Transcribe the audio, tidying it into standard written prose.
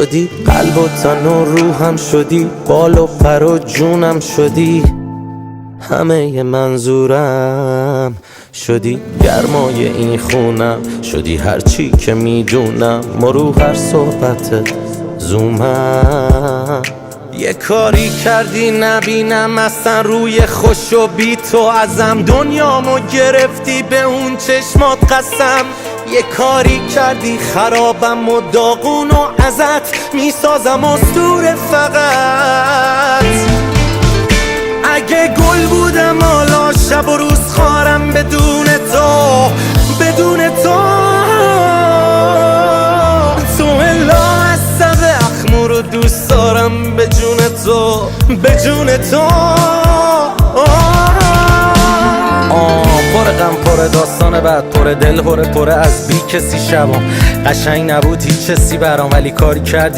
شدی، قلب و تن و روحم شدی، بال و پر و جونم شدی، همه منظورم شدی، گرمای این خونم شدی، هرچی که میدونم مرو هر صحبت زومم. یه کاری کردی نبینم اصلا روی خوش و بی تو ازم، دنیامو گرفتی به اون چشمات قسم. یه کاری کردی خرابم و داغون و ازت میسازم اسطوره فقط. اگه گل بودم حالا شب و روز خارم بدون تو، بدون تو تو الا عصب اخمو رو دوست دارم به جون تو، به جون تو. پر غم پر داستان بعد پر دل پر از بی کسی شبام، قشنگ نبود هیچ چیزی برام، ولی کاری کردی